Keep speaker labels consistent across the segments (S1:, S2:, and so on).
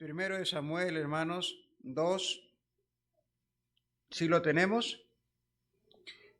S1: Primero de Samuel, hermanos, 2. ¿Sí lo tenemos?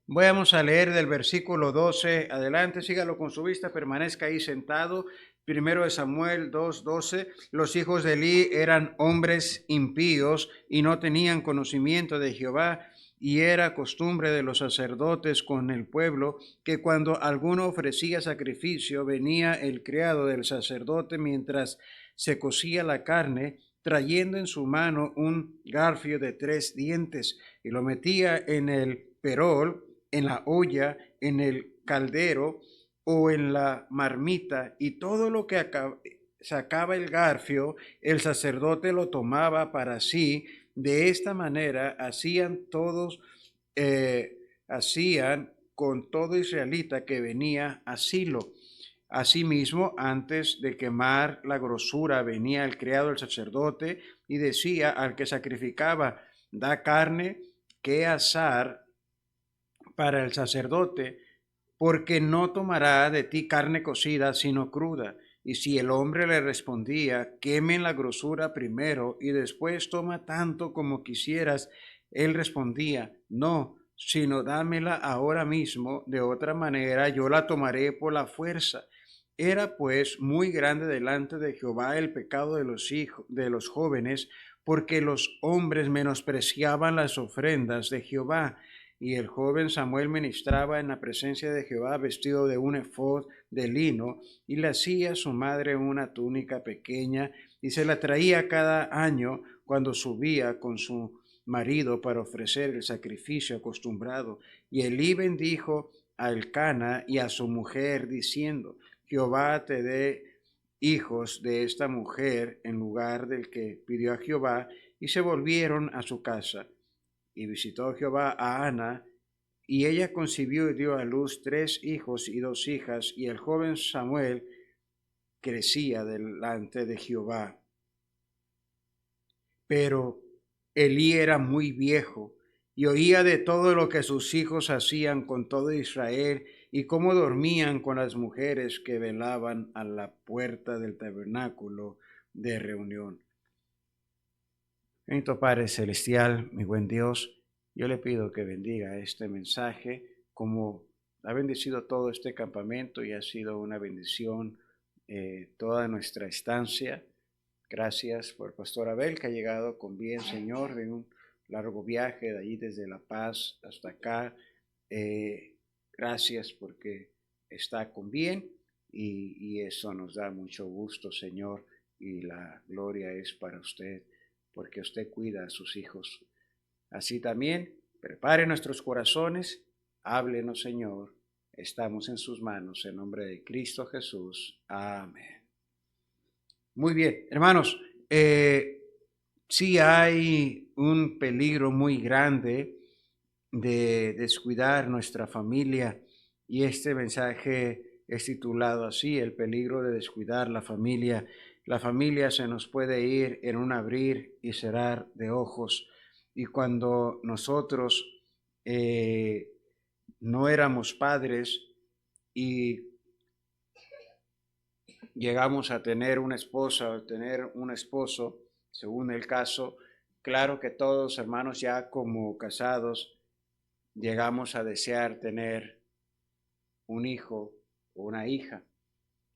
S1: Vamos a leer del versículo 12 adelante. Sígalo con su vista, permanezca ahí sentado. Primero de Samuel 2:12. Los hijos de Elí eran hombres impíos y no tenían conocimiento de Jehová. Y era costumbre de los sacerdotes con el pueblo que cuando alguno ofrecía sacrificio, venía el criado del sacerdote mientras se cocía la carne, trayendo en su mano un garfio de 3 dientes, y lo metía en el perol, en la olla, en el caldero o en la marmita, y todo lo que sacaba el garfio, el sacerdote lo tomaba para sí. De esta manera hacían con todo israelita que venía a Silo. Asimismo, antes de quemar la grosura, venía el criado del sacerdote y decía al que sacrificaba: da carne que asar para el sacerdote, porque no tomará de ti carne cocida, sino cruda. Y si el hombre le respondía: quemen la grosura primero y después toma tanto como quisieras, él respondía: no, sino dámela ahora mismo, de otra manera yo la tomaré por la fuerza. Era pues muy grande delante de Jehová el pecado de los hijos de los jóvenes, porque los hombres menospreciaban las ofrendas de Jehová. Y el joven Samuel ministraba en la presencia de Jehová vestido de un efod de lino, y le hacía a su madre una túnica pequeña, y se la traía cada año cuando subía con su marido para ofrecer el sacrificio acostumbrado. Y Elí bendijo a Elcana y a su mujer, diciendo: Jehová te dé hijos de esta mujer en lugar del que pidió a Jehová. Y se volvieron a su casa. Y visitó Jehová a Ana, y ella concibió y dio a luz 3 hijos y 2 hijas, y el joven Samuel crecía delante de Jehová. Pero Elí era muy viejo, y oía de todo lo que sus hijos hacían con todo Israel, y cómo dormían con las mujeres que velaban a la puerta del tabernáculo de reunión. Bendito Padre Celestial, mi buen Dios, yo le pido que bendiga este mensaje como ha bendecido todo este campamento y ha sido una bendición toda nuestra estancia. Gracias por el pastor Abel, que ha llegado con bien, Señor, de un largo viaje de allí desde La Paz hasta acá. Gracias porque está con bien y eso nos da mucho gusto, Señor, y la gloria es para usted, porque usted cuida a sus hijos. Así también, prepare nuestros corazones, háblenos, Señor, estamos en sus manos, en nombre de Cristo Jesús. Amén. Muy bien, hermanos, sí hay un peligro muy grande de descuidar nuestra familia, y este mensaje es titulado así: el peligro de descuidar la familia. La familia se nos puede ir en un abrir y cerrar de ojos, y cuando nosotros no éramos padres y llegamos a tener una esposa o tener un esposo, según el caso, claro que todos, hermanos, ya como casados, llegamos a desear tener un hijo o una hija.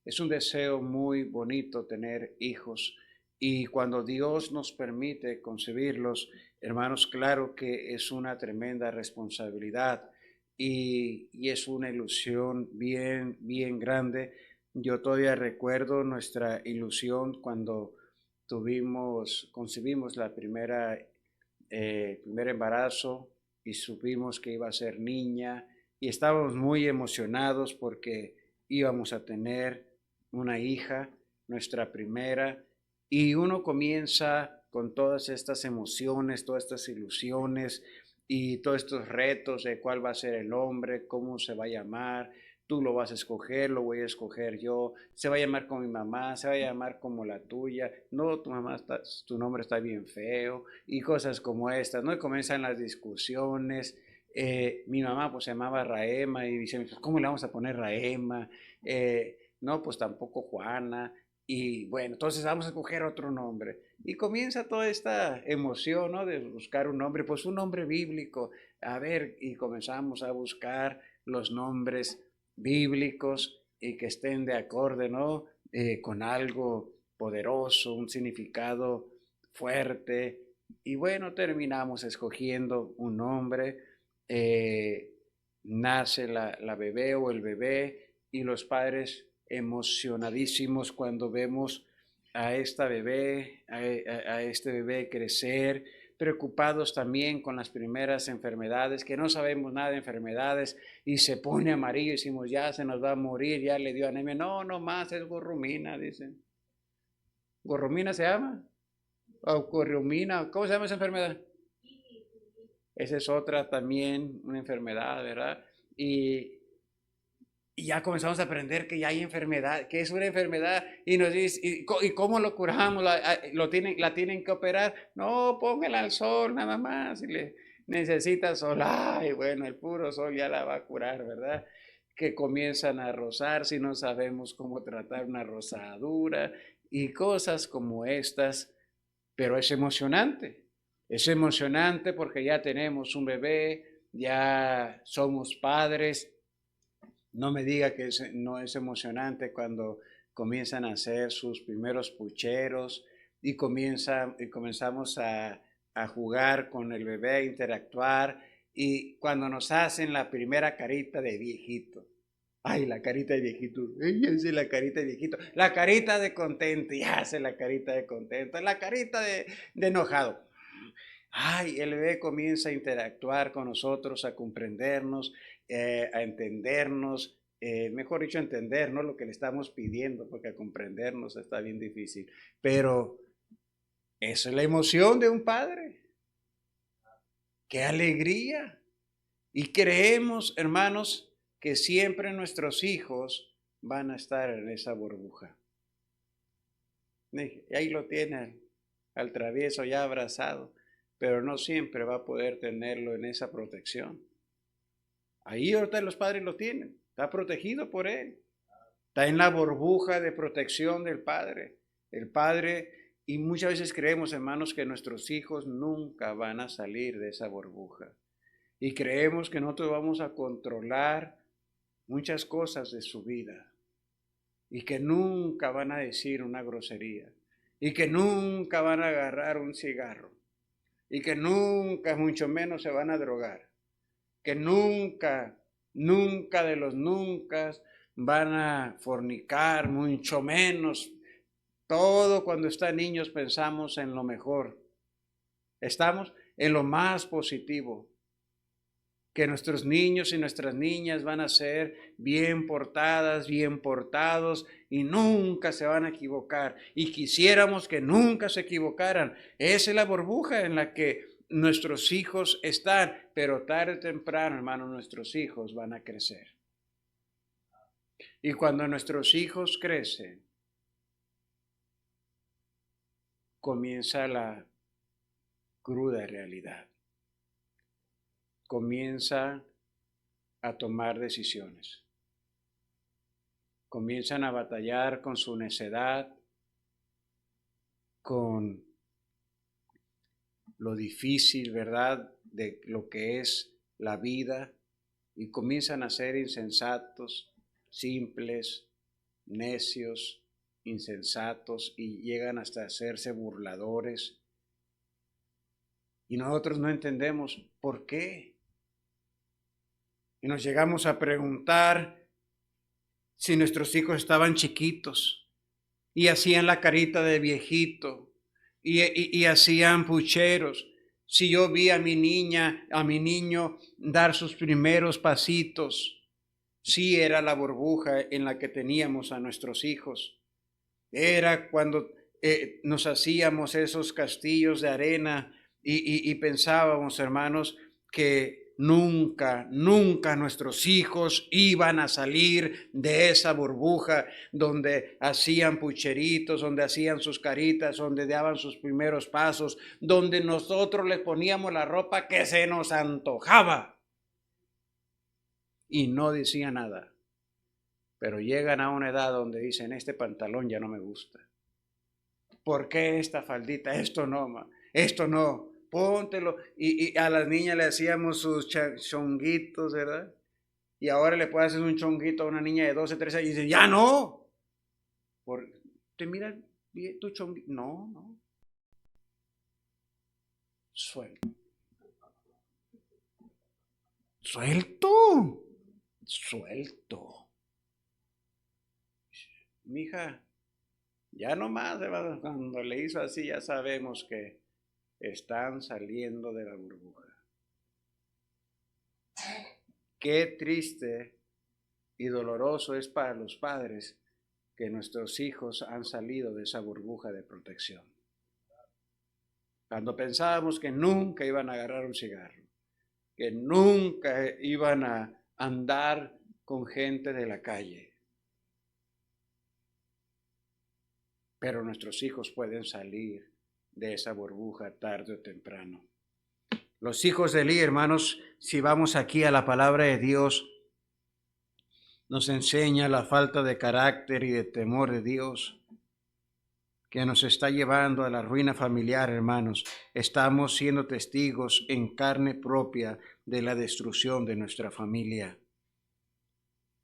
S1: Es un deseo muy bonito tener hijos, y cuando Dios nos permite concebirlos, hermanos, claro que es una tremenda responsabilidad y es una ilusión bien, bien grande. Yo todavía recuerdo nuestra ilusión cuando concebimos la primer embarazo y supimos que iba a ser niña, y estábamos muy emocionados porque íbamos a tener una hija, nuestra primera, y uno comienza con todas estas emociones, todas estas ilusiones y todos estos retos de cuál va a ser el hombre, cómo se va a llamar. Tú lo vas a escoger, lo voy a escoger yo. Se va a llamar como mi mamá, se va a llamar como la tuya. No, tu nombre está bien feo, y cosas como estas, ¿no? Y comienzan las discusiones. Mi mamá pues se llamaba Raema, y dice: ¿cómo le vamos a poner Raema? No, pues tampoco Juana. Y bueno, entonces vamos a escoger otro nombre. Y comienza toda esta emoción, ¿no? De buscar un nombre, pues un nombre bíblico. A ver, y comenzamos a buscar los nombres bíblicos y que estén de acorde, ¿no? Con algo poderoso, un significado fuerte. Y bueno, terminamos escogiendo un nombre. Nace la bebé o el bebé y los padres emocionadísimos cuando vemos a esta bebé, a este bebé crecer, preocupados también con las primeras enfermedades, que no sabemos nada de enfermedades y se pone amarillo y decimos, ya se nos va a morir, ya le dio anemia. No, no más, es gorrumina, dicen. ¿Gorrumina se llama? ¿O gorrumina? ¿Cómo se llama esa enfermedad? Esa es otra también, una enfermedad, ¿verdad? Y, y ya comenzamos a aprender que ya hay enfermedad, que es una enfermedad, y nos dice, ¿y cómo lo curamos? La tienen que operar? No, póngala al sol nada más, si le necesita sol, ay, bueno, el puro sol ya la va a curar, ¿verdad? Que comienzan a rozar si no sabemos cómo tratar una rosadura y cosas como estas, pero es emocionante porque ya tenemos un bebé, ya somos padres. No me diga que no es emocionante cuando comienzan a hacer sus primeros pucheros y comenzamos a jugar con el bebé, a interactuar y cuando nos hacen la primera carita de viejito. Ay, la carita de viejito. Ella hace la carita de viejito. La carita de contento. Y hace la carita de contento. La carita de enojado. Ay, el bebé comienza a interactuar con nosotros, a comprendernos, a entendernos, mejor dicho, entender, ¿no? Lo que le estamos pidiendo, porque a comprendernos está bien difícil. Pero esa es la emoción de un padre. ¡Qué alegría! Y creemos, hermanos, que siempre nuestros hijos van a estar en esa burbuja. Y ahí lo tiene al travieso ya abrazado, pero no siempre va a poder tenerlo en esa protección. Ahí ahorita los padres lo tienen, está protegido por él, está en la burbuja de protección del padre. El padre, y muchas veces creemos, hermanos, que nuestros hijos nunca van a salir de esa burbuja. Y creemos que nosotros vamos a controlar muchas cosas de su vida y que nunca van a decir una grosería y que nunca van a agarrar un cigarro y que nunca, mucho menos se van a drogar, que nunca, nunca de los nunca van a fornicar, mucho menos. Todo cuando están niños pensamos en lo mejor, estamos en lo más positivo, que nuestros niños y nuestras niñas van a ser bien portadas, bien portados y nunca se van a equivocar. Y quisiéramos que nunca se equivocaran. Esa es la burbuja en la que nuestros hijos están, pero tarde o temprano, hermano, nuestros hijos van a crecer. Y cuando nuestros hijos crecen, comienza la cruda realidad. Comienza a tomar decisiones. Comienzan a batallar con su necedad, con lo difícil, ¿verdad?, de lo que es la vida y comienzan a ser insensatos, simples, necios, insensatos y llegan hasta hacerse burladores. Y nosotros no entendemos por qué. Y nos llegamos a preguntar si nuestros hijos estaban chiquitos y hacían la carita de viejito y hacían pucheros. Si yo vi a mi niña, a mi niño dar sus primeros pasitos, sí era la burbuja en la que teníamos a nuestros hijos. Era cuando nos hacíamos esos castillos de arena y pensábamos, hermanos, que nunca, nunca nuestros hijos iban a salir de esa burbuja donde hacían pucheritos, donde hacían sus caritas, donde daban sus primeros pasos, donde nosotros les poníamos la ropa que se nos antojaba y no decía nada. pero llegan a una edad donde dicen, este pantalón ya no me gusta. ¿Por qué esta faldita? Esto no, esto no, póntelo. Y a las niñas le hacíamos sus chonguitos, ¿verdad? Y ahora le puedes hacer un chonguito a una niña de 12, 13 años y dice, ya no. Te miran bien tu chonguito. No, no. Suelto. Suelto. Suelto. Mija, ya nomás, cuando le hizo así, ya sabemos que están saliendo de la burbuja. Qué triste y doloroso es para los padres que nuestros hijos han salido de esa burbuja de protección. Cuando pensábamos que nunca iban a agarrar un cigarro, que nunca iban a andar con gente de la calle. Pero nuestros hijos pueden salir de esa burbuja tarde o temprano. Los hijos de Elí, hermanos, si vamos aquí a la palabra de Dios, nos enseña la falta de carácter y de temor de Dios que nos está llevando a la ruina familiar, hermanos. Estamos siendo testigos en carne propia de la destrucción de nuestra familia.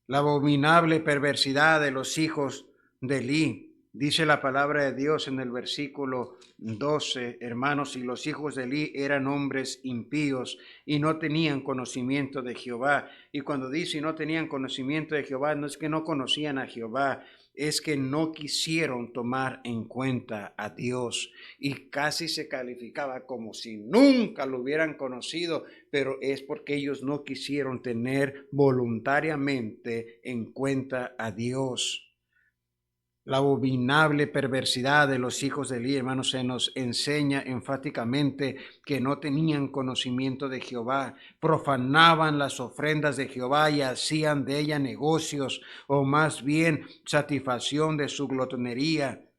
S1: La abominable perversidad de los hijos de Elí. Dice la palabra de Dios en el versículo 12, hermanos, y los hijos de Elí eran hombres impíos y no tenían conocimiento de Jehová. Y cuando dice no tenían conocimiento de Jehová, no es que no conocían a Jehová, es que no quisieron tomar en cuenta a Dios y casi se calificaba como si nunca lo hubieran conocido, pero es porque ellos no quisieron tener voluntariamente en cuenta a Dios. La abominable perversidad de los hijos de Elí, hermanos, se nos enseña enfáticamente que no tenían conocimiento de Jehová, profanaban las ofrendas de Jehová y hacían de ella negocios, o más bien satisfacción de su glotonería.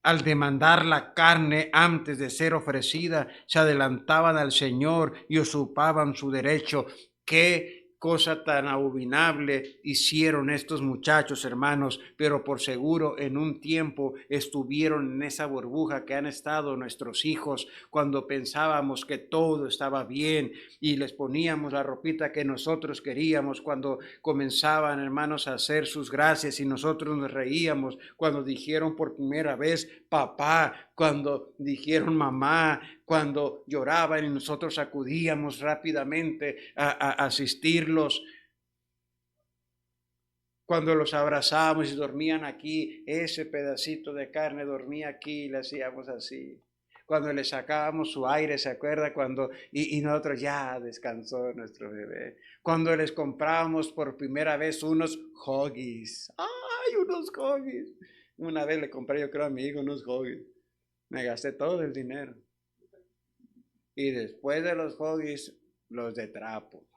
S1: Al demandar la carne antes de ser ofrecida, se adelantaban al Señor y usurpaban su derecho. ¡Qué cosa tan abominable hicieron estos muchachos, hermanos! Pero por seguro en un tiempo estuvieron en esa burbuja que han estado nuestros hijos cuando pensábamos que todo estaba bien y les poníamos la ropita que nosotros queríamos, cuando comenzaban, hermanos, a hacer sus gracias y nosotros nos reíamos, cuando dijeron por primera vez papá, cuando dijeron mamá, cuando lloraban y nosotros acudíamos rápidamente a asistirlos, cuando los abrazábamos y dormían aquí, ese pedacito de carne dormía aquí y le hacíamos así. Cuando le sacábamos su aire, ¿se acuerda? Y nosotros ya descansó nuestro bebé. Cuando les comprábamos por primera vez unos Huggies. ¡Ay, unos Huggies! Una vez le compré, yo creo, a mi hijo unos Huggies. Me gasté todo el dinero. Y después de los Huggies, los de trapo.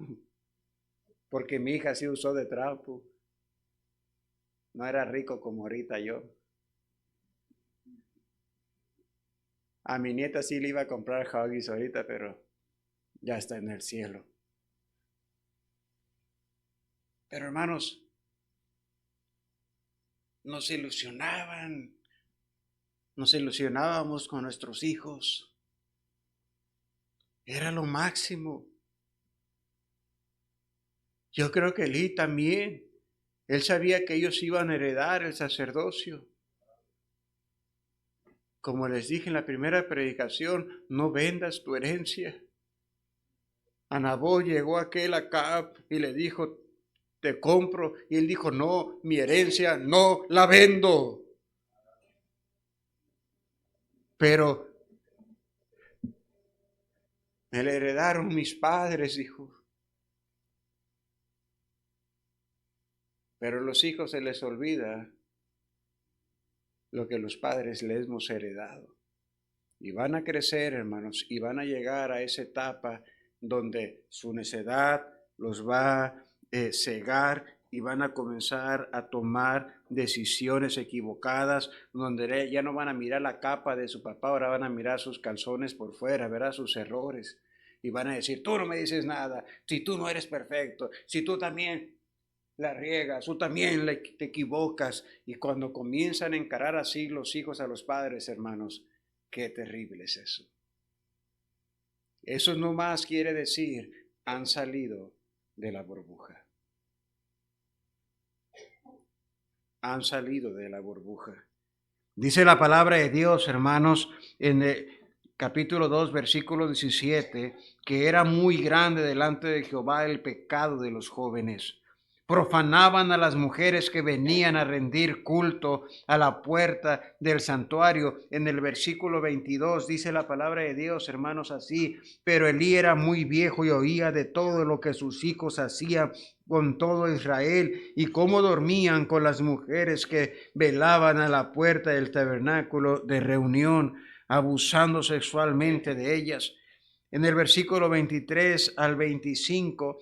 S1: Porque mi hija sí usó de trapo. No era rico como ahorita yo. A mi nieta sí le iba a comprar Huggies ahorita, pero ya está en el cielo. Pero hermanos, nos ilusionábamos con nuestros hijos. Era lo máximo. Yo creo que Elí también. Él sabía que ellos iban a heredar el sacerdocio. Como les dije en la primera predicación, no vendas tu herencia. A Nabot llegó aquel Acab y le dijo, te compro. Y él dijo, no, mi herencia no la vendo. Pero me la heredaron mis padres, dijo. Pero a los hijos se les olvida lo que los padres les hemos heredado. Y van a crecer, hermanos, y van a llegar a esa etapa donde su necedad los va a cegar y van a comenzar a tomar decisiones equivocadas, donde ya no van a mirar la capa de su papá, ahora van a mirar sus calzones por fuera, verá sus errores. Y van a decir, tú no me dices nada, si tú no eres perfecto, si tú también. la riegas, tú también te equivocas. Y cuando comienzan a encarar así los hijos a los padres, hermanos, qué terrible es eso. Eso no más quiere decir, han salido de la burbuja. Han salido de la burbuja. Dice la palabra de Dios, hermanos, en el capítulo 2, versículo 17, que era muy grande delante de Jehová el pecado de los jóvenes. Profanaban a las mujeres que venían a rendir culto a la puerta del santuario. En el versículo 22 dice la palabra de Dios, hermanos, así: pero Elí era muy viejo y oía de todo lo que sus hijos hacían con todo Israel, y cómo dormían con las mujeres que velaban a la puerta del tabernáculo de reunión, abusando sexualmente de ellas. En el versículo 23 al 25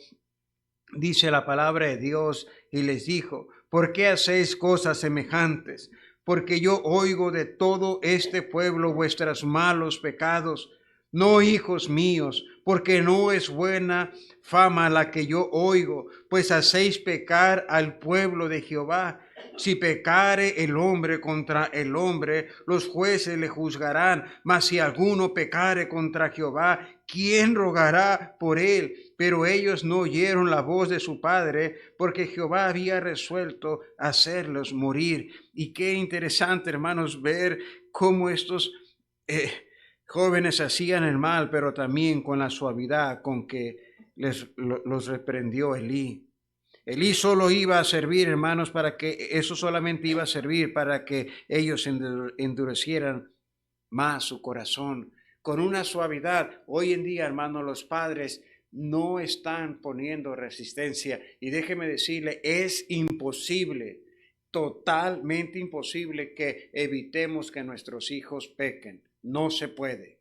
S1: dice la palabra de Dios, y les dijo: ¿por qué hacéis cosas semejantes? Porque yo oigo de todo este pueblo vuestros malos pecados. No, hijos míos, porque no es buena fama la que yo oigo, pues hacéis pecar al pueblo de Jehová. Si pecare el hombre contra el hombre, los jueces le juzgarán. Mas si alguno pecare contra Jehová, ¿quién rogará por él? Pero ellos no oyeron la voz de su padre, porque Jehová había resuelto hacerlos morir. Y qué interesante, hermanos, ver cómo estos jóvenes hacían el mal, pero también con la suavidad con que los reprendió Elí. Elí solo iba a servir, hermanos, para que eso solamente iba a servir para que ellos endurecieran más su corazón, con una suavidad. Hoy en día, hermanos, los padres no están poniendo resistencia. Y déjeme decirle, es imposible, totalmente imposible que evitemos que nuestros hijos pequen. No se puede.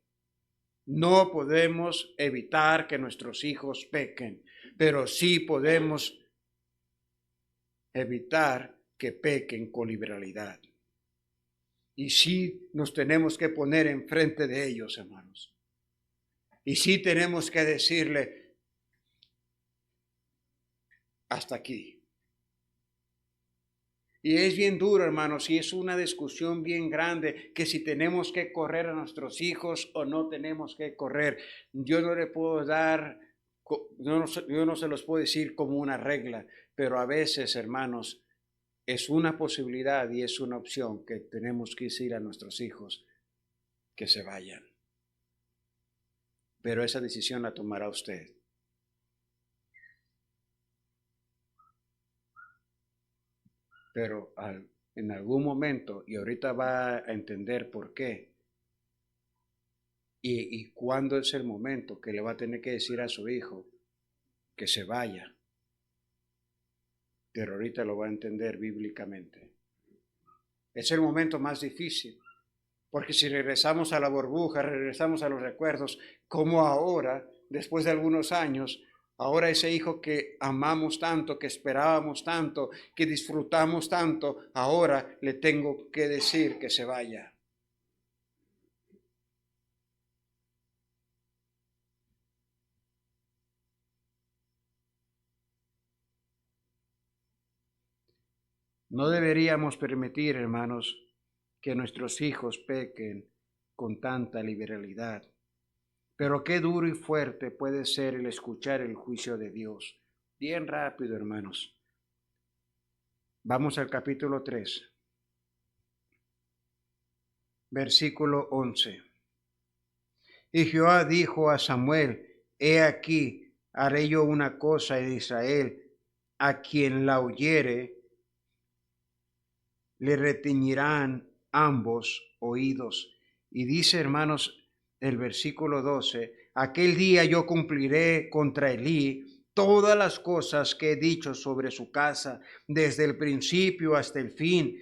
S1: No podemos evitar que nuestros hijos pequen, pero sí podemos evitar que pequen con liberalidad. Y sí nos tenemos que poner enfrente de ellos, hermanos. Y sí tenemos que decirle, hasta aquí. Y es bien duro, hermanos, y es una discusión bien grande, que si tenemos que correr a nuestros hijos o no tenemos que correr. Yo no le puedo dar, yo no se los puedo decir como una regla, pero a veces, hermanos, es una posibilidad y es una opción que tenemos que decir a nuestros hijos que se vayan. Pero esa decisión la tomará usted. Pero en algún momento, y ahorita va a entender por qué, y cuándo es el momento que le va a tener que decir a su hijo que se vaya. Pero ahorita lo va a entender bíblicamente. Es el momento más difícil, porque si regresamos a la burbuja, regresamos a los recuerdos, como ahora, después de algunos años, ahora ese hijo que amamos tanto, que esperábamos tanto, que disfrutamos tanto, ahora le tengo que decir que se vaya. No deberíamos permitir, hermanos, que nuestros hijos pequen con tanta liberalidad. Pero qué duro y fuerte puede ser el escuchar el juicio de Dios. Bien rápido, hermanos. Vamos al capítulo 3, versículo 11. Y Jehová dijo a Samuel: he aquí, haré yo una cosa en Israel, a quien la oyere, le retiñirán ambos oídos. Y dice, hermanos, el versículo 12, aquel día yo cumpliré contra Elí todas las cosas que he dicho sobre su casa, desde el principio hasta el fin,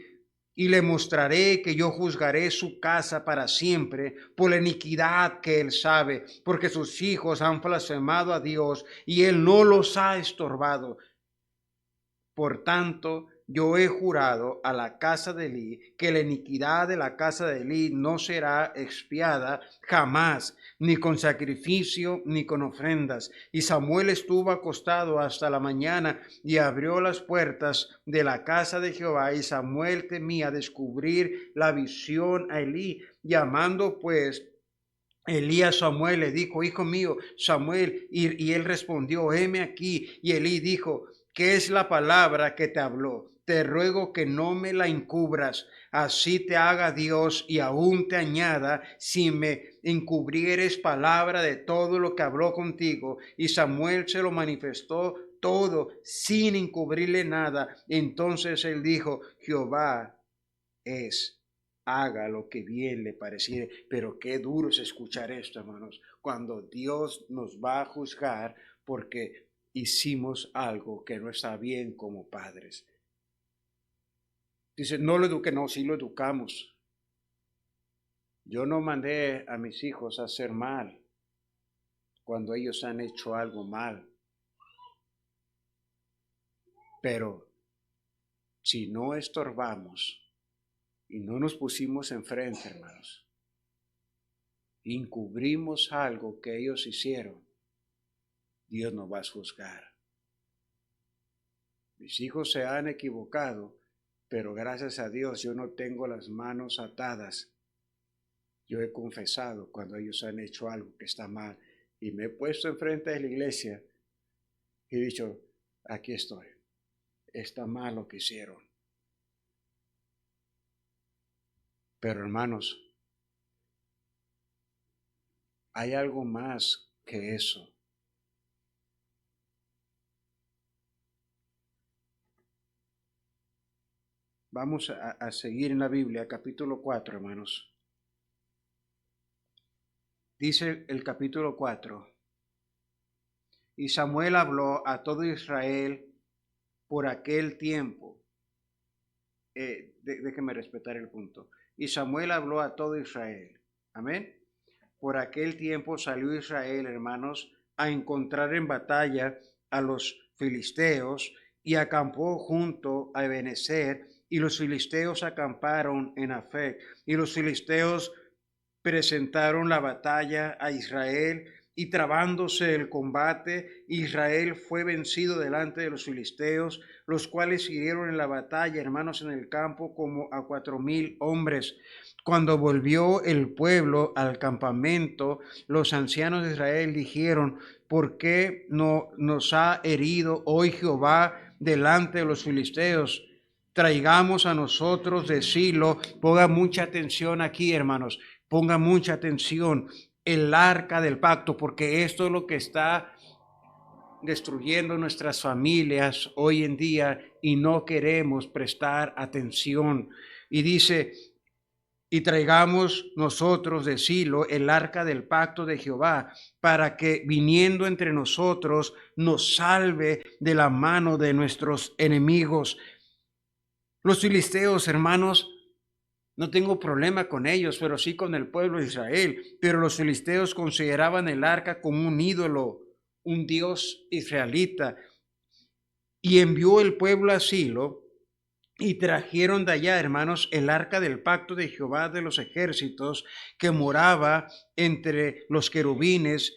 S1: y le mostraré que yo juzgaré su casa para siempre por la iniquidad que él sabe, porque sus hijos han blasfemado a Dios y él no los ha estorbado. Por tanto, yo he jurado a la casa de Elí que la iniquidad de la casa de Elí no será expiada jamás, ni con sacrificio, ni con ofrendas. Y Samuel estuvo acostado hasta la mañana y abrió las puertas de la casa de Jehová. Y Samuel temía descubrir la visión a Elí. Llamando pues Elí a Samuel, le dijo: hijo mío, Samuel. Y él respondió: heme aquí. Y Elí dijo: ¿qué es la palabra que te habló? Te ruego que no me la encubras, así te haga Dios y aún te añada, si me encubrieres palabra de todo lo que habló contigo. Y Samuel se lo manifestó todo sin encubrirle nada. Entonces él dijo: Jehová es, haga lo que bien le pareciere. Pero qué duro es escuchar esto, hermanos, cuando Dios nos va a juzgar porque hicimos algo que no está bien como padres. Dice: no lo eduqué. No, sí lo educamos. Yo no mandé a mis hijos a hacer mal cuando ellos han hecho algo mal. Pero si no estorbamos y no nos pusimos enfrente, hermanos, encubrimos algo que ellos hicieron, Dios nos va a juzgar. Mis hijos se han equivocado, pero gracias a Dios yo no tengo las manos atadas. Yo he confesado cuando ellos han hecho algo que está mal y me he puesto enfrente de la iglesia y he dicho: aquí estoy, está mal lo que hicieron. Pero hermanos, hay algo más que eso. Vamos a seguir en la Biblia, capítulo 4, hermanos. Dice el capítulo 4: y Samuel habló a todo Israel por aquel tiempo. Déjeme respetar el punto. Y Samuel habló a todo Israel. Amén. Por aquel tiempo salió Israel, hermanos, a encontrar en batalla a los filisteos y acampó junto a Ebenezer, y los filisteos acamparon en Afec, y los filisteos presentaron la batalla a Israel, y trabándose el combate, Israel fue vencido delante de los filisteos, los cuales hirieron en la batalla, hermanos, en el campo como a 4,000 hombres. Cuando volvió el pueblo al campamento, los ancianos de Israel dijeron: ¿por qué no nos ha herido hoy Jehová delante de los filisteos? Traigamos a nosotros de Silo. Ponga mucha atención aquí, hermanos. Ponga mucha atención. El arca del pacto, porque esto es lo que está destruyendo nuestras familias hoy en día y no queremos prestar atención. Y dice: y traigamos nosotros de Silo el arca del pacto de Jehová, para que viniendo entre nosotros nos salve de la mano de nuestros enemigos. Los filisteos, hermanos, no tengo problema con ellos, pero sí con el pueblo de Israel. Pero los filisteos consideraban el arca como un ídolo, un dios israelita. Y envió el pueblo a Silo, y trajeron de allá, hermanos, el arca del pacto de Jehová de los ejércitos, que moraba entre los querubines,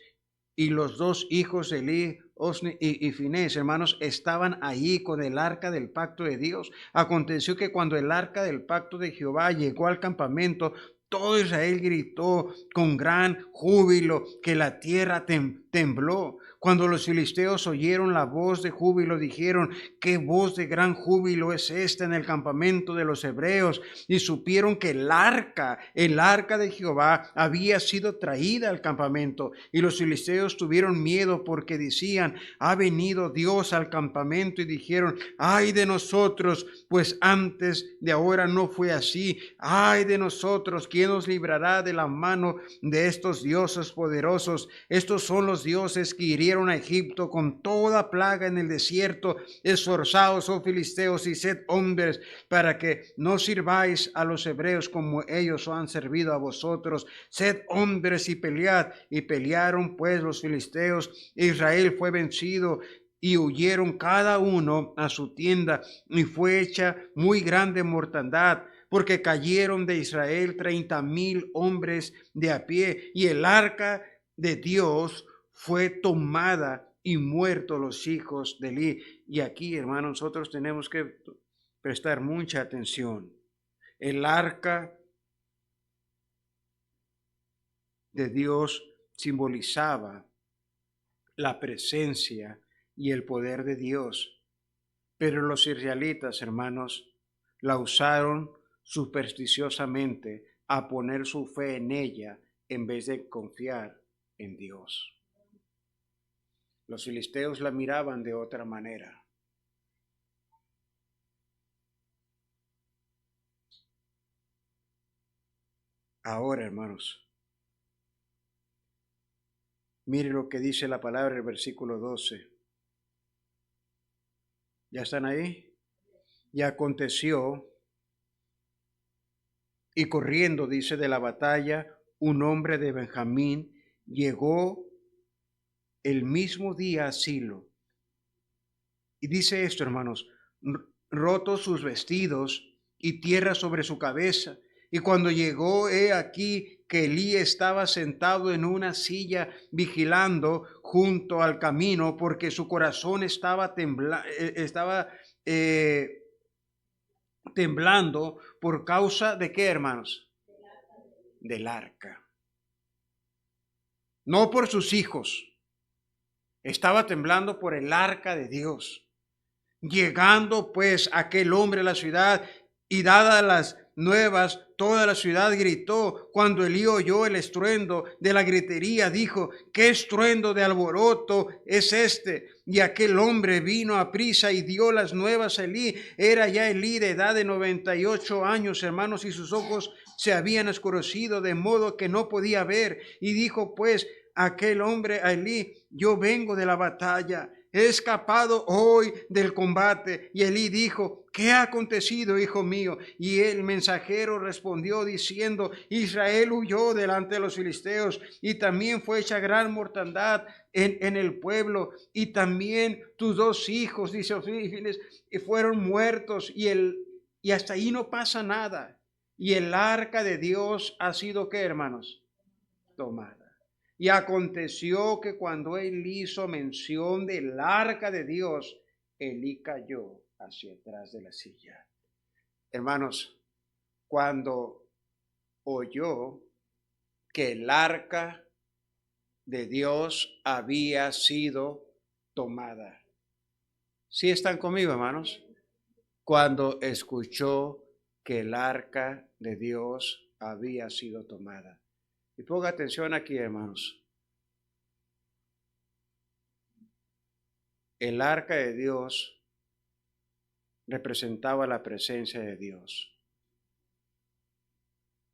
S1: y los dos hijos de Elí, Osni y Finés, hermanos, estaban ahí con el arca del pacto de Dios. Aconteció que cuando el arca del pacto de Jehová llegó al campamento, todo Israel gritó con gran júbilo, que la tierra tembló. Cuando los filisteos oyeron la voz de júbilo, dijeron: ¿qué voz de gran júbilo es esta en el campamento de los hebreos? Y supieron que el arca de Jehová había sido traída al campamento. Y los filisteos tuvieron miedo, porque decían: ha venido Dios al campamento. Y dijeron: ay de nosotros, pues antes de ahora no fue así. Ay de nosotros, ¿quién nos librará de la mano de estos dioses poderosos? Estos son los dioses que hirieron a Egipto con toda plaga en el desierto. Esforzaos, oh filisteos, y sed hombres, para que no sirváis a los hebreos como ellos os han servido a vosotros. Sed hombres y pelead. Y pelearon pues los filisteos. Israel fue vencido y huyeron cada uno a su tienda, y fue hecha muy grande mortandad, porque cayeron de Israel 30,000 hombres de a pie, y el arca de Dios fue tomada y muertos los hijos de Eli. Y aquí, hermanos, nosotros tenemos que prestar mucha atención. El arca de Dios simbolizaba la presencia y el poder de Dios, pero los israelitas, hermanos, la usaron supersticiosamente a poner su fe en ella en vez de confiar en Dios. Los filisteos la miraban de otra manera. Ahora, hermanos, mire lo que dice la palabra del versículo 12. ¿Ya están ahí? Y aconteció, y corriendo, dice, de la batalla, un hombre de Benjamín llegó el mismo día a Silo. Y dice esto, hermanos, rotos sus vestidos y tierra sobre su cabeza. Y cuando llegó, he aquí que Elí estaba sentado en una silla vigilando junto al camino, porque su corazón estaba temblando por causa de qué, hermanos, del arca. No por sus hijos, estaba temblando por el arca de Dios. Llegando pues aquel hombre a la ciudad, y dadas las nuevas, toda la ciudad gritó. Cuando Elí oyó el estruendo de la gritería, dijo: ¿qué estruendo de alboroto es este? Y aquel hombre vino a prisa y dio las nuevas a Elí. Era ya Elí de edad de 98 años, hermanos, y sus ojos se habían oscurecido de modo que no podía ver. Y dijo pues aquel hombre a Elí: yo vengo de la batalla, he escapado hoy del combate. Y Elí dijo: ¿qué ha acontecido, hijo mío? Y el mensajero respondió diciendo: Israel huyó delante de los filisteos, y también fue hecha gran mortandad en el pueblo, y también tus 2 hijos, dice Ofífines, fueron muertos, y hasta ahí no pasa nada. Y el arca de Dios ha sido, ¿qué, hermanos? Tomada. Y aconteció que cuando él hizo mención del arca de Dios, Elí cayó hacia atrás de la silla. Hermanos, cuando oyó que el arca de Dios había sido tomada. ¿Sí están conmigo, hermanos? Cuando escuchó que el arca de Dios había sido tomada. Y ponga atención aquí, hermanos. El arca de Dios representaba la presencia de Dios.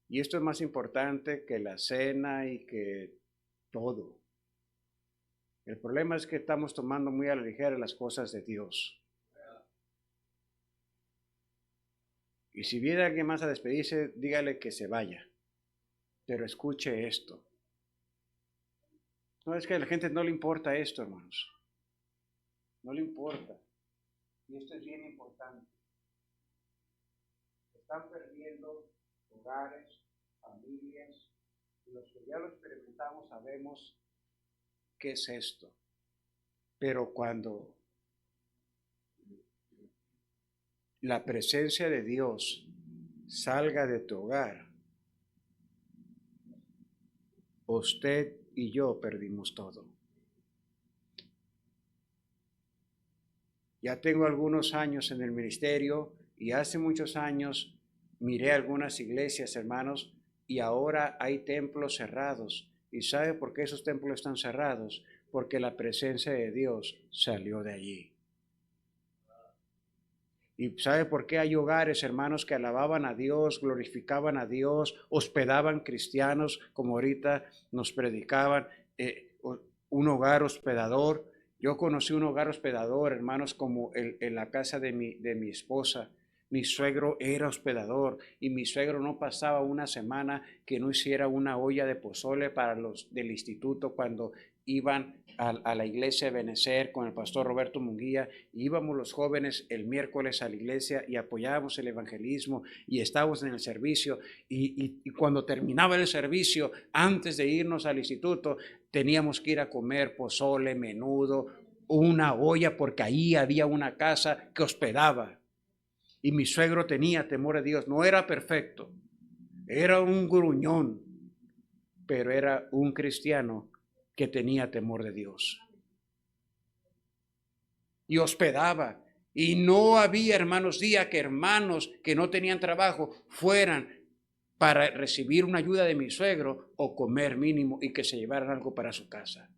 S1: Y esto es más importante que la cena y que todo. El problema es que estamos tomando muy a la ligera las cosas de Dios. Y si viene alguien más a despedirse, dígale que se vaya. Pero escuche esto. No, es que a la gente no le importa esto, hermanos. No le importa. Y esto es bien importante. Están perdiendo hogares, familias, y los que ya lo experimentamos sabemos qué es esto. Pero cuando la presencia de Dios salga de tu hogar, usted y yo perdimos todo. Ya tengo algunos años en el ministerio y hace muchos años miré algunas iglesias, hermanos, y ahora hay templos cerrados. ¿Y sabe por qué esos templos están cerrados? Porque la presencia de Dios salió de allí. ¿Y sabe por qué hay hogares, hermanos, que alababan a Dios, glorificaban a Dios, hospedaban cristianos, como ahorita nos predicaban, un hogar hospedador? Yo conocí un hogar hospedador, hermanos, como en la casa de mi esposa. Mi suegro era hospedador y mi suegro no pasaba una semana que no hiciera una olla de pozole para los del instituto cuando iban a la iglesia de Benecer con el pastor Roberto Munguía. Íbamos los jóvenes el miércoles a la iglesia y apoyábamos el evangelismo y estábamos en el servicio y cuando terminaba el servicio, antes de irnos al instituto, teníamos que ir a comer pozole, menudo, una olla porque ahí había una casa que hospedaba. Y mi suegro tenía temor de Dios, no era perfecto, era un gruñón, pero era un cristiano que tenía temor de Dios. Y hospedaba. Y no había, hermanos, día que hermanos que no tenían trabajo fueran para recibir una ayuda de mi suegro o comer mínimo y que se llevaran algo para su casa.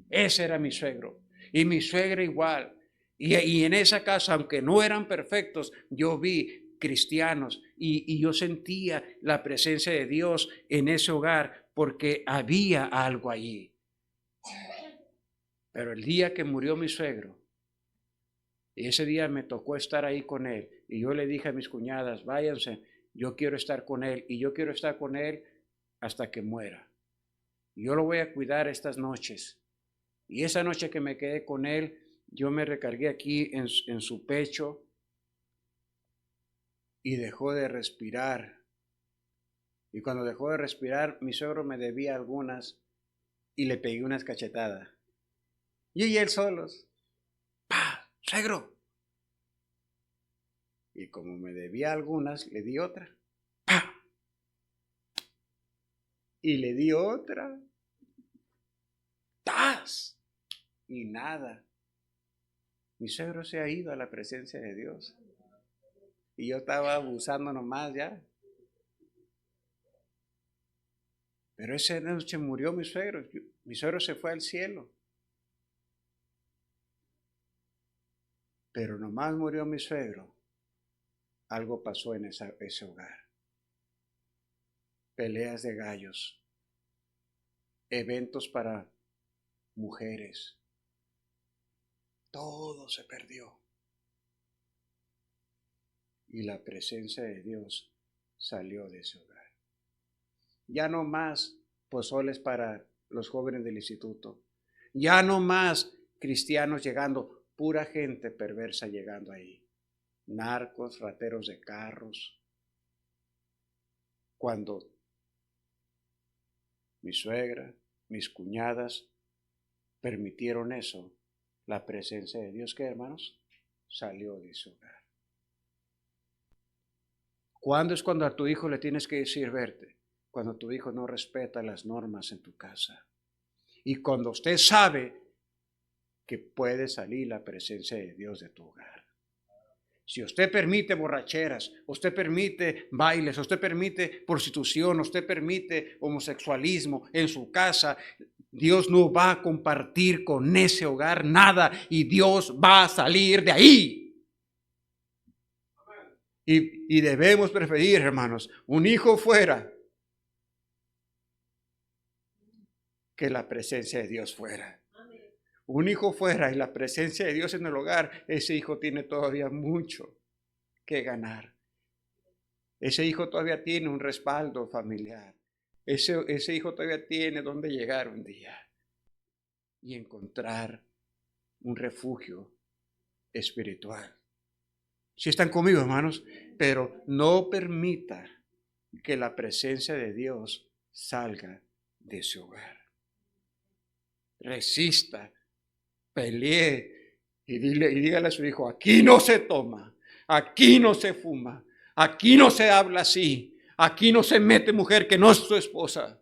S1: Ese era mi suegro. Y mi suegra igual. Y en esa casa, aunque no eran perfectos, yo vi cristianos y yo sentía la presencia de Dios en ese hogar porque había algo allí. Pero el día que murió mi suegro, y ese día me tocó estar ahí con él, y yo le dije a mis cuñadas, váyanse, yo quiero estar con él, y yo quiero estar con él hasta que muera. Yo lo voy a cuidar estas noches. Y esa noche que me quedé con él, yo me recargué aquí en su pecho y dejó de respirar. Y cuando dejó de respirar, mi suegro me debía algunas y le pegué unas cachetadas. Y él solos, ¡pah! ¡Suegro! Y como me debía algunas, le di otra. ¡Pah! Y le di otra. ¡Tas! Y nada. Mi suegro se ha ido a la presencia de Dios. Y yo estaba abusando nomás ya. Pero esa noche murió mi suegro. Mi suegro se fue al cielo. Pero nomás murió mi suegro. Algo pasó en ese hogar. Peleas de gallos. Eventos para mujeres. Todo se perdió. Y la presencia de Dios salió de ese hogar. Ya no más pozoles para los jóvenes del instituto. Ya no más cristianos llegando, pura gente perversa llegando ahí. Narcos, rateros de carros. Cuando mi suegra, mis cuñadas permitieron eso, la presencia de Dios, ¿qué, hermanos? Salió de ese hogar. ¿Cuándo es cuando a tu hijo le tienes que decir verte? Cuando tu hijo no respeta las normas en tu casa. Y cuando usted sabe que puede salir la presencia de Dios de tu hogar. Si usted permite borracheras, usted permite bailes, usted permite prostitución, usted permite homosexualismo en su casa, Dios no va a compartir con ese hogar nada y Dios va a salir de ahí. Y debemos preferir, hermanos, un hijo fuera que la presencia de Dios fuera. Un hijo fuera y la presencia de Dios en el hogar, ese hijo tiene todavía mucho que ganar. Ese hijo todavía tiene un respaldo familiar. Ese hijo todavía tiene donde llegar un día y encontrar un refugio espiritual. Si están conmigo, hermanos, pero no permita que la presencia de Dios salga de su hogar. Resista, pelee y dígale a su hijo, aquí no se toma, aquí no se fuma, aquí no se habla así, aquí no se mete mujer que no es su esposa.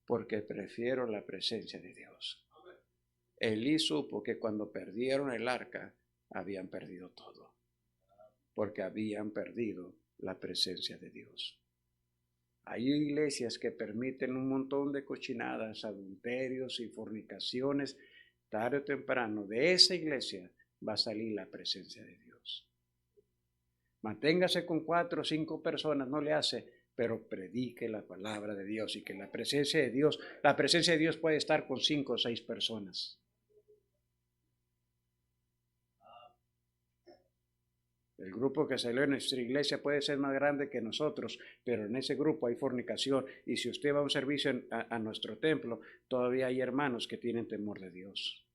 S1: Porque prefiero la presencia de Dios. Elí supo que cuando perdieron el arca, habían perdido todo. Porque habían perdido la presencia de Dios. Hay iglesias que permiten un montón de cochinadas, adulterios y fornicaciones. Tarde o temprano, de esa iglesia va a salir la presencia de Dios. Manténgase con 4 o 5 personas, no le hace, pero predique la palabra de Dios y que la presencia de Dios puede estar con 5 o 6 personas. El grupo que salió en nuestra iglesia puede ser más grande que nosotros, pero en ese grupo hay fornicación. Y si usted va a un servicio a nuestro templo, todavía hay hermanos que tienen temor de Dios.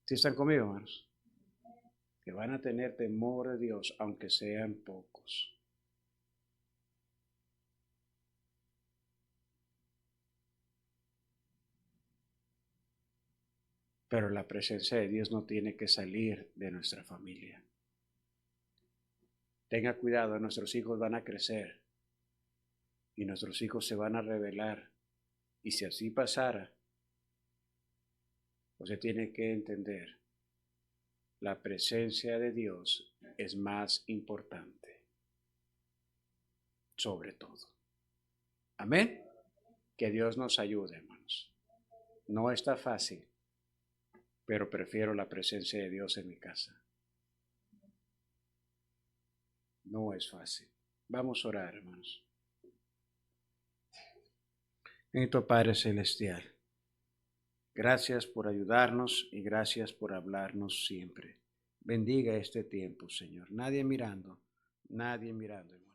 S1: ¿Sí están conmigo, hermanos? Que van a tener temor de Dios, aunque sean pocos. Pero la presencia de Dios no tiene que salir de nuestra familia. Tenga cuidado, nuestros hijos van a crecer y nuestros hijos se van a rebelar. Y si así pasara, usted tiene que entender, la presencia de Dios es más importante, sobre todo. Amén. Que Dios nos ayude, hermanos. No está fácil, pero prefiero la presencia de Dios en mi casa. No es fácil. Vamos a orar, hermanos. Bendito Padre Celestial, gracias por ayudarnos y gracias por hablarnos siempre. Bendiga este tiempo, Señor. Nadie mirando, hermano.